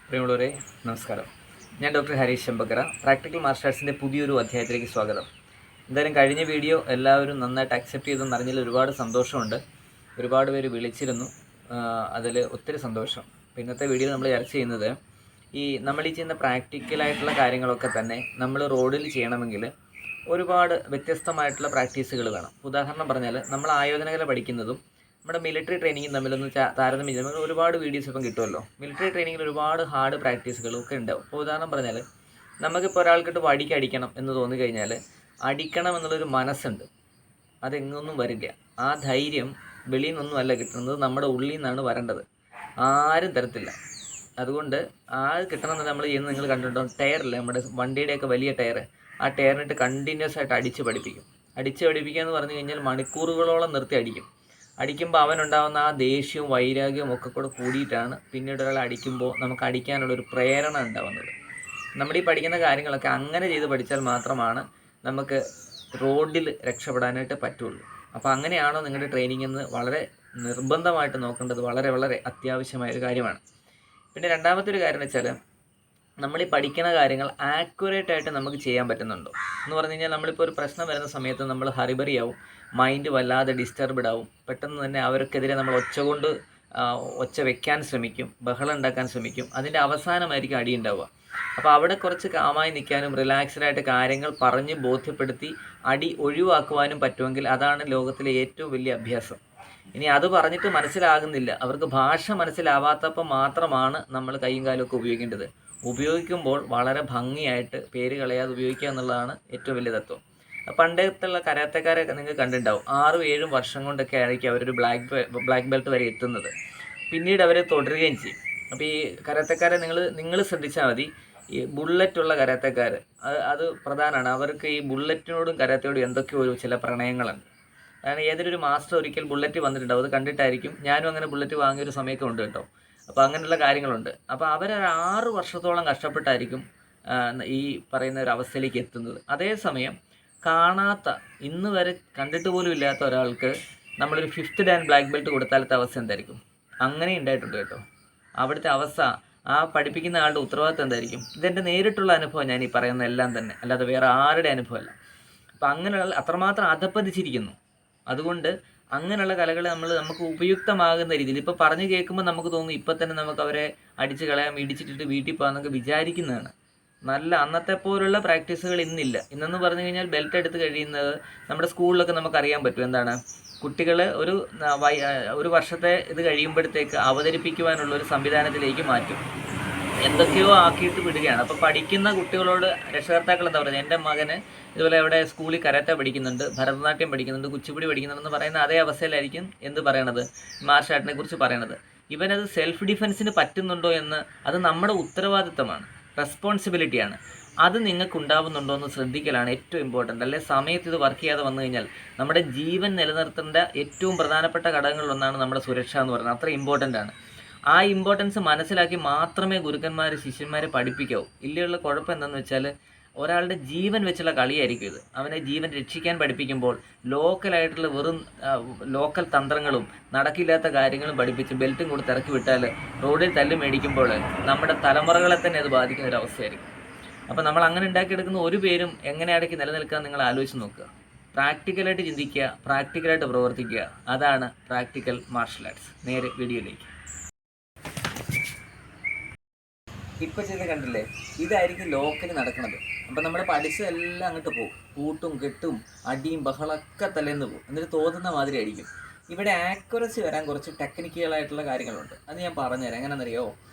പ്രിയമുള്ളവരെ നമസ്കാരം. ഞാൻ doctor Harish Chembakkara. Practical martial ആർട്സിൻ്റെ പുതിയൊരു അധ്യായത്തിലേക്ക് സ്വാഗതം. എന്തായാലും കഴിഞ്ഞ വീഡിയോ എല്ലാവരും നന്നായിട്ട് അക്സെപ്റ്റ് ചെയ്തെന്ന് അറിഞ്ഞതിൽ ഒരുപാട് സന്തോഷമുണ്ട്. ഒരുപാട് പേര് വിളിച്ചിരുന്നു, അതിൽ ഒത്തിരി സന്തോഷം. അപ്പോൾ ഇന്നത്തെ വീഡിയോ നമ്മൾ ചർച്ച ചെയ്യുന്നത് നമ്മൾ ഈ ചെയ്യുന്ന പ്രാക്ടിക്കലായിട്ടുള്ള കാര്യങ്ങളൊക്കെ തന്നെ നമ്മൾ റോഡിൽ ചെയ്യണമെങ്കിൽ ഒരുപാട് വ്യത്യസ്തമായിട്ടുള്ള പ്രാക്ടീസുകൾ വേണം. ഉദാഹരണം പറഞ്ഞാൽ നമ്മൾ ആയോധനകല പഠിക്കുന്നതും നമ്മുടെ മിലിറ്ററി ട്രെയിനിങ്ങും തമ്മിലൊന്ന് താരതമ്യം ചെയ്യുമ്പോൾ ഒരുപാട് വീഡിയോസ് ഇപ്പം കിട്ടുമല്ലോ. മിലിറ്ററി ട്രെയിനിങ്ങിൽ ഒരുപാട് ഹാർഡ് പ്രാക്ടീസുകളൊക്കെ ഉണ്ടാവും. ഇപ്പോൾ ഉദാഹരണം പറഞ്ഞാൽ നമുക്കിപ്പോൾ ഒരാൾക്കിട്ട് വടിക്ക് അടിക്കണം എന്ന് തോന്നിക്കഴിഞ്ഞാൽ അടിക്കണം എന്നുള്ളൊരു മനസ്സുണ്ട്, അതെങ്ങൊന്നും വരില്ല. ആ ധൈര്യം വെളിയിൽ നിന്നൊന്നും അല്ല കിട്ടുന്നത്, നമ്മുടെ ഉള്ളിൽ നിന്നാണ് വരേണ്ടത്. ആരും തരത്തില്ല. അതുകൊണ്ട് കിട്ടണമെന്ന് നമ്മൾ ചെയ്യുന്നത് നിങ്ങൾ കണ്ടിട്ടുണ്ടോ, ടയറില്ലേ, നമ്മുടെ വണ്ടിയുടെയൊക്കെ വലിയ ടയർ, ആ ടയറിനിട്ട് കണ്ടിന്യൂസ് ആയിട്ട് അടിച്ച് പഠിപ്പിക്കുക എന്ന് പറഞ്ഞു കഴിഞ്ഞാൽ മണിക്കൂറുകളോളം നിർത്തി അടിക്കുമ്പോൾ അവനുണ്ടാകുന്ന ആ ദേഷ്യവും വൈരാഗ്യവും ഒക്കെ കൂടെ കൂടിയിട്ടാണ് പിന്നീട് ഒരാൾ അടിക്കുമ്പോൾ നമുക്ക് അടിക്കാനുള്ളൊരു പ്രേരണ ഉണ്ടാകുന്നത്. നമ്മുടെ ഈ പഠിക്കുന്ന കാര്യങ്ങളൊക്കെ അങ്ങനെ ചെയ്ത് പഠിച്ചാൽ മാത്രമാണ് നമുക്ക് റോഡിൽ രക്ഷപ്പെടാനായിട്ട് പറ്റുള്ളൂ. അപ്പോൾ അങ്ങനെയാണോ നിങ്ങളുടെ ട്രെയിനിങ് എന്ന് വളരെ നിർബന്ധമായിട്ട് നോക്കേണ്ടത് വളരെ വളരെ അത്യാവശ്യമായൊരു കാര്യമാണ്. പിന്നെ രണ്ടാമത്തെ ഒരു കാര്യം എന്ന് വെച്ചാൽ നമ്മൾ ഈ പഠിക്കുന്ന കാര്യങ്ങൾ ആക്യുറേറ്റ് ആയിട്ട് നമുക്ക് ചെയ്യാൻ പറ്റുന്നുണ്ടോ എന്ന് പറഞ്ഞു കഴിഞ്ഞാൽ, നമ്മളിപ്പോൾ ഒരു പ്രശ്നം വരുന്ന സമയത്ത് നമ്മൾ ഹറിബറിയാവും, മൈൻഡ് വല്ലാതെ ഡിസ്റ്റർബ്ഡ് ആവും. പെട്ടെന്ന് തന്നെ അവർക്കെതിരെ നമ്മൾ ഒച്ച വെക്കാൻ ശ്രമിക്കും, ബഹളം ഉണ്ടാക്കാൻ ശ്രമിക്കും. അതിൻ്റെ അവസാനമായിരിക്കും അടി ഉണ്ടാവുക. അപ്പോൾ അവിടെ കുറച്ച് കാമായി നിൽക്കാനും റിലാക്സ്ഡായിട്ട് കാര്യങ്ങൾ പറഞ്ഞ് ബോധ്യപ്പെടുത്തി അടി ഒഴിവാക്കുവാനും പറ്റുമെങ്കിൽ അതാണ് ലോകത്തിലെ ഏറ്റവും വലിയ അഭ്യാസം. ഇനി അത് പറഞ്ഞിട്ട് മനസ്സിലാകുന്നില്ല, അവർക്ക് ഭാഷ മനസ്സിലാവാത്തപ്പോൾ മാത്രമാണ് നമ്മൾ കൈയും കാലമൊക്കെ ഉപയോഗിക്കുമ്പോൾ വളരെ ഭംഗിയായിട്ട് പേര് കളയാതെ ഉപയോഗിക്കുക എന്നുള്ളതാണ് ഏറ്റവും വലിയ തത്വം. പണ്ടത്തുള്ള കരാത്തക്കാരൊക്കെ നിങ്ങൾക്ക് കണ്ടിട്ടുണ്ടാവും, 6-7 വർഷം കൊണ്ടൊക്കെ ആയിരിക്കും അവരൊരു ബ്ലാക്ക് ബെൽറ്റ് വരെ എത്തുന്നത്. പിന്നീട് അവരെ തുടരുകയും ചെയ്യും. അപ്പോൾ ഈ കരാത്തക്കാരെ നിങ്ങൾ ശ്രദ്ധിച്ചാൽ മതി. ഈ ബുള്ളറ്റുള്ള കരാത്തക്കാർ അത് പ്രധാനമാണ്. അവർക്ക് ഈ ബുള്ളറ്റിനോടും കരാത്തയോടും എന്തൊക്കെയോ ചില പ്രണയങ്ങളുണ്ട്. കാരണം ഏതൊരു മാസ്റ്റർ ഒരിക്കൽ ബുള്ളറ്റ് വന്നിട്ടുണ്ടാവും, അത് കണ്ടിട്ടായിരിക്കും. ഞാനും അങ്ങനെ ബുള്ളറ്റ് വാങ്ങിയൊരു സമയമൊക്കെ ഉണ്ട് കേട്ടോ. അപ്പോൾ അങ്ങനെയുള്ള കാര്യങ്ങളുണ്ട്. അപ്പോൾ അവർ 6 വർഷത്തോളം കഷ്ടപ്പെട്ടായിരിക്കും ഈ പറയുന്ന ഒരു അവസ്ഥയിലേക്ക് എത്തുന്നത്. അതേസമയം കാണാത്ത, ഇന്ന് വരെ കണ്ടിട്ട് പോലും ഇല്ലാത്ത ഒരാൾക്ക് നമ്മളൊരു 5th ഡാൻ ബ്ലാക്ക് ബെൽറ്റ് കൊടുത്താലത്തെ അവസ്ഥ എന്തായിരിക്കും? അങ്ങനെ ഉണ്ടായിട്ടുണ്ട് കേട്ടോ. അവിടുത്തെ അവസ്ഥ, ആ പഠിപ്പിക്കുന്ന ആളുടെ ഉത്തരവാദിത്വം എന്തായിരിക്കും? ഇതെൻ്റെ നേരിട്ടുള്ള അനുഭവം ഞാൻ ഈ പറയുന്ന എല്ലാം തന്നെ, അല്ലാതെ വേറെ ആരുടെ അനുഭവമല്ല. അപ്പോൾ അങ്ങനെയുള്ള അത്രമാത്രം അധപ്പതിച്ചിരിക്കുന്നു. അതുകൊണ്ട് അങ്ങനെയുള്ള കലകൾ നമുക്ക് ഉപയുക്തമാകുന്ന രീതിയിൽ ഇപ്പോൾ പറഞ്ഞു കേൾക്കുമ്പോൾ നമുക്ക് തോന്നും ഇപ്പം തന്നെ നമുക്ക് അവരെ അടിച്ച് കളയാം, ഇടിച്ചിട്ടിട്ട് വീട്ടിൽ പോകാമെന്നൊക്കെ വിചാരിക്കുന്നതാണ്. നല്ല അന്നത്തെ പോലുള്ള പ്രാക്ടീസുകൾ ഇന്നില്ല. ഇന്നെന്ന് പറഞ്ഞു കഴിഞ്ഞാൽ ബെൽറ്റ് എടുത്ത് കഴിയുന്നത് നമ്മുടെ സ്കൂളിലൊക്കെ നമുക്കറിയാൻ പറ്റും. എന്താണ്, കുട്ടികൾ ഒരു വർഷത്തെ ഇത് കഴിയുമ്പോഴത്തേക്ക് അവതരിപ്പിക്കുവാനുള്ള ഒരു സംവിധാനത്തിലേക്ക് മാറ്റും. എന്തൊക്കെയോ ആക്കിയിട്ട് വിടുകയാണ്. അപ്പോൾ പഠിക്കുന്ന കുട്ടികളോട് രക്ഷകർത്താക്കൾ എന്താ പറയുന്നത്, എൻ്റെ മകന് ഇതുപോലെ ഇവിടെ സ്കൂളിൽ കരാട്ടെ പഠിക്കുന്നുണ്ട്, ഭരതനാട്യം പഠിക്കുന്നുണ്ട്, കുച്ചിപ്പുടി പഠിക്കുന്നുണ്ടെന്ന് പറയുന്ന അതേ അവസ്ഥയിലായിരിക്കും എന്ത് പറയണത്, മാർഷൽ ആർട്ടിനെ കുറിച്ച് പറയണത്. ഇവനത് സെൽഫ് ഡിഫെൻസിന് പറ്റുന്നുണ്ടോ എന്ന്, അത് നമ്മുടെ ഉത്തരവാദിത്തമാണ്, റെസ്പോൺസിബിലിറ്റിയാണ്. അത് നിങ്ങൾക്ക് ഉണ്ടാവുന്നുണ്ടോ എന്ന് ശ്രദ്ധിക്കലാണ് ഏറ്റവും ഇമ്പോർട്ടൻ്റ്. അല്ലെ സമയത്ത് ഇത് വർക്ക് ചെയ്യാതെ വന്നു കഴിഞ്ഞാൽ നമ്മുടെ ജീവൻ നിലനിർത്തേണ്ട ഏറ്റവും പ്രധാനപ്പെട്ട ഘടകങ്ങളിലൊന്നാണ് നമ്മുടെ സുരക്ഷ എന്ന് പറയുന്നത്. അത്ര ഇമ്പോർട്ടൻ്റ് ആണ്. ആ ഇമ്പോർട്ടൻസ് മനസ്സിലാക്കി മാത്രമേ ഗുരുക്കന്മാർ ശിഷ്യന്മാരെ പഠിപ്പിക്കാവൂ. ഇല്ലുള്ള കുഴപ്പം എന്താണെന്ന് വെച്ചാൽ ഒരാളുടെ ജീവൻ വെച്ചുള്ള കളിയായിരിക്കും ഇത്. അവനെ ജീവൻ രക്ഷിക്കാൻ പഠിപ്പിക്കുമ്പോൾ ലോക്കലായിട്ടുള്ള വെറും ലോക്കൽ തന്ത്രങ്ങളും നടക്കില്ലാത്ത കാര്യങ്ങളും പഠിപ്പിച്ച് ബെൽറ്റും കൊടുത്ത് ഇറക്കി വിട്ടാൽ റോഡിൽ തല്ല് മേടിക്കുമ്പോൾ നമ്മുടെ തലമുറകളെ തന്നെ അത് ബാധിക്കുന്ന ഒരു അവസ്ഥയായിരിക്കും. അപ്പോൾ നമ്മൾ അങ്ങനെ ഉണ്ടാക്കിയെടുക്കുന്ന ഒരു പേരും എങ്ങനെ ഇടയ്ക്ക് നിലനിൽക്കാൻ നിങ്ങൾ ആലോചിച്ച് നോക്കുക. പ്രാക്ടിക്കലായിട്ട് ചിന്തിക്കുക, പ്രാക്ടിക്കലായിട്ട് പ്രവർത്തിക്കുക. അതാണ് പ്രാക്ടിക്കൽ മാർഷൽ ആർട്സ്. നേരെ വീഡിയോയിലേക്ക്. ഇപ്പം ചെയ്ത് കണ്ടില്ലേ, ഇതായിരിക്കും ലോക്കൽ നടക്കുന്നത്. അപ്പം നമ്മൾ പഠിച്ചതെല്ലാം അങ്ങോട്ട് പോകും, കൂട്ടും കെട്ടും അടിയും ബഹളമൊക്കെ തലേന്ന് പോകും. എന്നിട്ട് തോന്നുന്ന മാതിരി ആയിരിക്കും. ഇവിടെ ആക്യുറസി വരാൻ കുറച്ച് ടെക്നിക്കുകളായിട്ടുള്ള കാര്യങ്ങളുണ്ട്. അത് ഞാൻ പറഞ്ഞുതരാം. എങ്ങനെയെന്നറിയോ,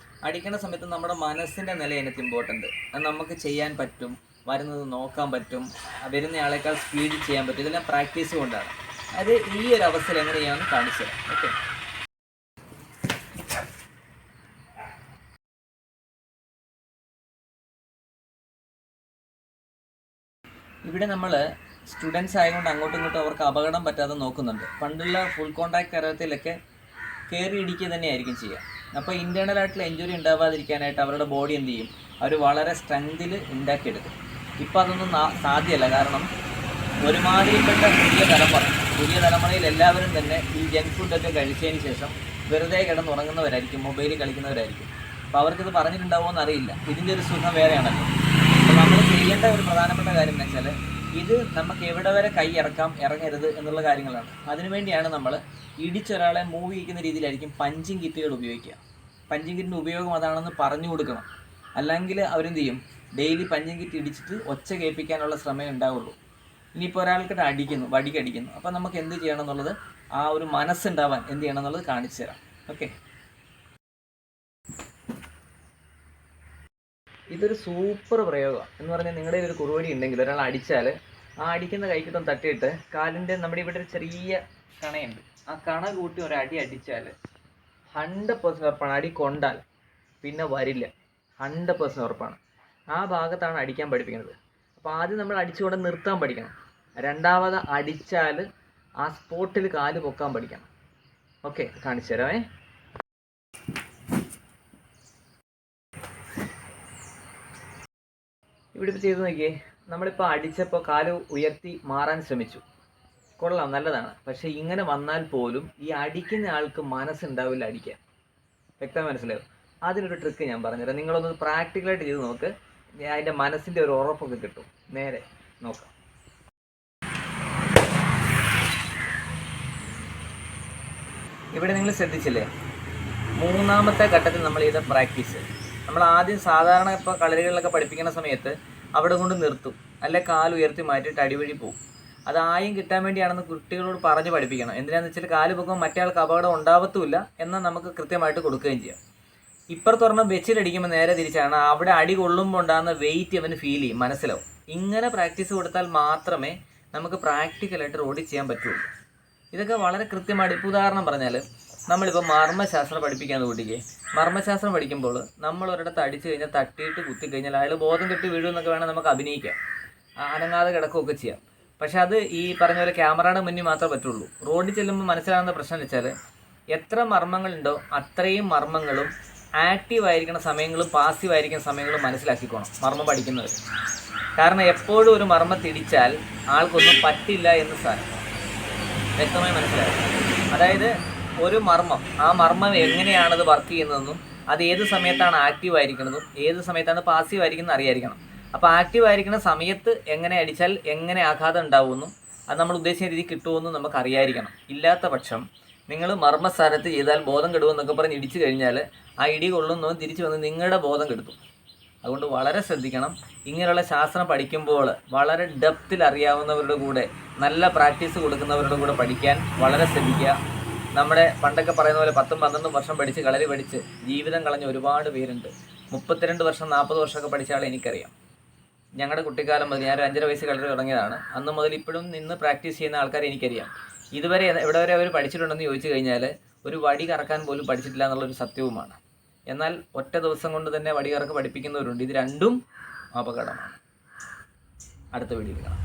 അടിക്കുന്ന സമയത്ത് നമ്മുടെ മനസ്സിൻ്റെ നില അതിനകത്ത് ഇമ്പോർട്ടൻ്റ്. അത് നമുക്ക് ചെയ്യാൻ പറ്റും, വരുന്നത് നോക്കാൻ പറ്റും, വരുന്നയാളേക്കാൾ സ്പീഡിൽ ചെയ്യാൻ പറ്റും. ഇതെല്ലാം പ്രാക്ടീസ് കൊണ്ടാണ്. അത് ഈ ഒരു അവസ്ഥയിൽ എങ്ങനെയാണെന്ന് കാണിച്ചു തരാം. ഓക്കെ, ഇവിടെ നമ്മൾ സ്റ്റുഡൻസ് ആയതുകൊണ്ട് അങ്ങോട്ടും ഇങ്ങോട്ടും അവർക്ക് അപകടം പറ്റാതെ നോക്കുന്നുണ്ട്. പണ്ടുള്ള ഫുൾ കോൺടാക്ട് കരാത്തയിലൊക്കെ കയറി ഇടിക്കുക തന്നെയായിരിക്കും ചെയ്യുക. അപ്പോൾ ഇൻറ്റേർണലായിട്ടുള്ള ഇഞ്ചുറി ഉണ്ടാവാതിരിക്കാനായിട്ട് അവരുടെ ബോഡി എന്ത് ചെയ്യും, അവർ വളരെ സ്ട്രെങ്തിൽ ഉണ്ടാക്കിയെടുക്കും. ഇപ്പോൾ അതൊന്നും സാധ്യമല്ല. കാരണം ഒരുമാതിരിപ്പെട്ട പുതിയ തലമുറയിൽ എല്ലാവരും തന്നെ ഈ ജങ്ക് ഫുഡൊക്കെ കഴിച്ചതിന് ശേഷം വെറുതെ കിടന്നുറങ്ങുന്നവരായിരിക്കും, മൊബൈലിൽ കളിക്കുന്നവരായിരിക്കും. അപ്പോൾ അവർക്കിത് പറഞ്ഞിട്ടുണ്ടാവുമോ എന്നറിയില്ല. ഇതിൻ്റെ ഒരു സുഖം വേറെയാണല്ലോ. അപ്പോൾ നമ്മൾ ചെയ്യേണ്ട ഒരു പ്രധാനപ്പെട്ട കാര്യം എന്ന് വെച്ചാൽ ഇത് നമുക്ക് എവിടെ വരെ കൈ ഇറങ്ങരുത് എന്നുള്ള കാര്യങ്ങളാണ്. അതിനുവേണ്ടിയാണ് നമ്മൾ ഇടിച്ചൊരാളെ മൂവ് ചെയ്യിക്കുന്ന രീതിയിലായിരിക്കും പഞ്ചിങ് കിറ്റുകൾ ഉപയോഗിക്കുക. പഞ്ചിങ് കിറ്റിൻ്റെ ഉപയോഗം അതാണെന്ന് പറഞ്ഞു കൊടുക്കണം. അല്ലെങ്കിൽ അവരെന്ത് ചെയ്യും, ഡെയിലി പഞ്ചിങ് കിറ്റ് ഇടിച്ചിട്ട് ഒച്ച കേൾപ്പിക്കാനുള്ള ശ്രമമേ ഉണ്ടാവുള്ളൂ. ഇനിയിപ്പോൾ ഒരാൾക്കിട്ട് വടിക്കടിക്കുന്നു, അപ്പോൾ നമുക്ക് എന്ത് ചെയ്യണം എന്നുള്ളത്, ആ ഒരു മനസ്സുണ്ടാവാൻ എന്ത് ചെയ്യണം എന്നുള്ളത് കാണിച്ചു തരാം. ഓക്കെ, ഇതൊരു സൂപ്പർ പ്രയോഗം എന്ന് പറഞ്ഞാൽ നിങ്ങളുടെ ഒരു കുറുവടി ഉണ്ടെങ്കിൽ ഒരാൾ അടിച്ചാൽ ആ അടിക്കുന്ന കൈക്കിട്ടൊന്ന് തട്ടിയിട്ട് കാലിൻ്റെ നമ്മുടെ ഇവിടെ ഒരു ചെറിയ കണയുണ്ട്, ആ കണ കൂട്ടി ഒരടി അടിച്ചാൽ 100% ഉറപ്പാണ്. അടി കൊണ്ടാൽ പിന്നെ വരില്ല, 100% ഉറപ്പാണ്. ആ ഭാഗത്താണ് അടിക്കാൻ പഠിപ്പിക്കുന്നത്. അപ്പോൾ ആദ്യം നമ്മൾ അടിച്ചുകൊണ്ട് നിർത്താൻ പഠിക്കണം. രണ്ടാമത് അടിച്ചാൽ ആ സ്പോട്ടിൽ കാല് പൊക്കാൻ പഠിക്കണം. ഓക്കെ, കാണിച്ചു തരാമേ. ഇവിടെ ഇപ്പോൾ ചെയ്ത് നോക്കിയേ, നമ്മളിപ്പോൾ അടിച്ചപ്പോൾ കാല് ഉയർത്തി മാറാൻ ശ്രമിച്ചു, കൊള്ളാം, നല്ലതാണ്. പക്ഷേ ഇങ്ങനെ വന്നാൽ പോലും ഈ അടിക്കുന്ന ആൾക്ക് മനസ്സുണ്ടാവില്ല അടിക്കാൻ. വ്യക്തമായി മനസ്സിലാവും. അതിനൊരു ട്രിക്ക് ഞാൻ പറഞ്ഞുതരാം. നിങ്ങളൊന്ന് പ്രാക്ടിക്കലായിട്ട് ചെയ്ത് നോക്ക്, അതിൻ്റെ മനസ്സിൻ്റെ ഒരു ഉറപ്പൊക്കെ കിട്ടും. നേരെ നോക്കാം. ഇവിടെ നിങ്ങൾ ശ്രദ്ധിച്ചില്ലേ, മൂന്നാമത്തെ ഘട്ടത്തിൽ നമ്മൾ ചെയ്ത പ്രാക്ടീസ്. നമ്മൾ ആദ്യം സാധാരണ ഇപ്പോൾ കളരികളിലൊക്കെ പഠിപ്പിക്കുന്ന സമയത്ത് അവിടെ കൊണ്ട് നിർത്തും, അല്ലെ കാല് ഉയർത്തി മാറ്റിയിട്ട് അടിവഴി പോകും. അത് ആയും കിട്ടാൻ വേണ്ടിയാണെന്ന് കുട്ടികളോട് പറഞ്ഞ് പഠിപ്പിക്കണം. എന്തിനാണെന്ന് വെച്ചാൽ കാല് പൊക്കുമ്പോൾ മറ്റേ ആൾക്ക് അപകടം ഉണ്ടാവത്തുമില്ല, എന്നാൽ നമുക്ക് കൃത്യമായിട്ട് കൊടുക്കുകയും ചെയ്യാം. ഇപ്പുറത്തൊരെണ്ണം വെച്ചിട്ടടിക്കുമ്പോൾ നേരെ തിരിച്ചാണ്, അവിടെ അടി കൊള്ളുമ്പോൾ ഉണ്ടാകുന്ന വെയിറ്റ് അവന് ഫീൽ ചെയ്യും, മനസ്സിലാവും. ഇങ്ങനെ പ്രാക്ടീസ് കൊടുത്താൽ മാത്രമേ നമുക്ക് പ്രാക്ടിക്കലായിട്ട് റോഡിൽ ചെയ്യാൻ പറ്റുള്ളൂ. ഇതൊക്കെ വളരെ കൃത്യമായിട്ട്. ഇപ്പോൾ ഉദാഹരണം പറഞ്ഞാൽ നമ്മളിപ്പോൾ മർമ്മശാസ്ത്രം പഠിപ്പിക്കാമെന്ന് കൂട്ടിക്കേ. മർമ്മശാസ്ത്രം പഠിക്കുമ്പോൾ നമ്മൾ ഒരിടത്ത് അടിച്ചു കഴിഞ്ഞാൽ തട്ടിയിട്ട് കുത്തിക്കഴിഞ്ഞാൽ അയാൾ ബോധം കെട്ടി വീഴുമെന്നൊക്കെ വേണം നമുക്ക് അഭിനയിക്കാം, അനങ്ങാതെ കിടക്കുകയൊക്കെ ചെയ്യാം. പക്ഷെ അത് ഈ പറഞ്ഞ പോലെ ക്യാമറയുടെ മുന്നിൽ മാത്രമേ പറ്റുള്ളൂ. റോഡിൽ ചെല്ലുമ്പോൾ മനസ്സിലാകുന്ന പ്രശ്നം എന്ന് വെച്ചാൽ എത്ര മർമ്മങ്ങളുണ്ടോ അത്രയും മർമ്മങ്ങളും ആക്റ്റീവായിരിക്കുന്ന സമയങ്ങളും പാസീവായിരിക്കുന്ന സമയങ്ങളും മനസ്സിലാക്കിക്കോണം മർമ്മം പഠിക്കുന്നവർ. കാരണം എപ്പോഴും ഒരു മർമ്മത്തിടിച്ചാൽ ആൾക്കൊന്നും പറ്റില്ല എന്ന് സാധനം വ്യക്തമായി മനസ്സിലാകും. അതായത് ഒരു മർമ്മം, ആ മർമ്മം എങ്ങനെയാണത് വർക്ക് ചെയ്യുന്നതെന്നും അത് ഏത് സമയത്താണ് ആക്റ്റീവ് ആയിരിക്കുന്നതും ഏത് സമയത്താണ് പാസീവ് ആയിരിക്കുന്നത് അറിയായിരിക്കണം. അപ്പോൾ ആക്റ്റീവ് ആയിരിക്കുന്ന സമയത്ത് എങ്ങനെ അടിച്ചാൽ എങ്ങനെ ആഘാതം ഉണ്ടാവുമെന്നും അത് നമ്മൾ ഉദ്ദേശിച്ച രീതി കിട്ടുമെന്നും നമുക്ക് അറിയായിരിക്കണം. ഇല്ലാത്ത പക്ഷം നിങ്ങൾ മർമ്മസ്ഥാനത്ത് ചെയ്താൽ ബോധം കെടുമെന്നൊക്കെ പറഞ്ഞ് ഇടിച്ചു കഴിഞ്ഞാൽ ആ ഇടി കൊള്ളുന്നതും തിരിച്ചു വന്ന് നിങ്ങളുടെ ബോധം കെടുത്തും. അതുകൊണ്ട് വളരെ ശ്രദ്ധിക്കണം. ഇങ്ങനെയുള്ള ശാസ്ത്രം പഠിക്കുമ്പോൾ വളരെ ഡെപ്തിൽ അറിയാവുന്നവരുടെ കൂടെ, നല്ല പ്രാക്ടീസ് കൊടുക്കുന്നവരുടെ കൂടെ പഠിക്കാൻ വളരെ ശ്രദ്ധിക്കുക. നമ്മുടെ പണ്ടൊക്കെ പറയുന്ന പോലെ 10-12 വർഷം പഠിച്ച് കളരി പഠിച്ച് ജീവിതം കളഞ്ഞ ഒരുപാട് പേരുണ്ട്. 32 വർഷം 40 വർഷമൊക്കെ പഠിച്ച ആളെ എനിക്കറിയാം. ഞങ്ങളുടെ കുട്ടിക്കാലം മുതൽ, ഞാൻ 5.5 വയസ്സ് കളരി തുടങ്ങിയതാണ്, അന്ന് മുതൽ ഇപ്പോഴും നിന്ന് പ്രാക്ടീസ് ചെയ്യുന്ന ആൾക്കാരെ എനിക്കറിയാം. ഇതുവരെ എവിടെ വരെ അവർ പഠിച്ചിട്ടുണ്ടെന്ന് ചോദിച്ചു കഴിഞ്ഞാൽ ഒരു വടി കറക്കാൻ പോലും പഠിച്ചിട്ടില്ല എന്നുള്ളൊരു സത്യവുമാണ്. എന്നാൽ ഒറ്റ ദിവസം കൊണ്ട് തന്നെ വടി കറക്ക് പഠിപ്പിക്കുന്നവരുണ്ട്. ഇത് രണ്ടും അപകടമാണ്. അടുത്ത വീഡിയോയിൽ കാണാം.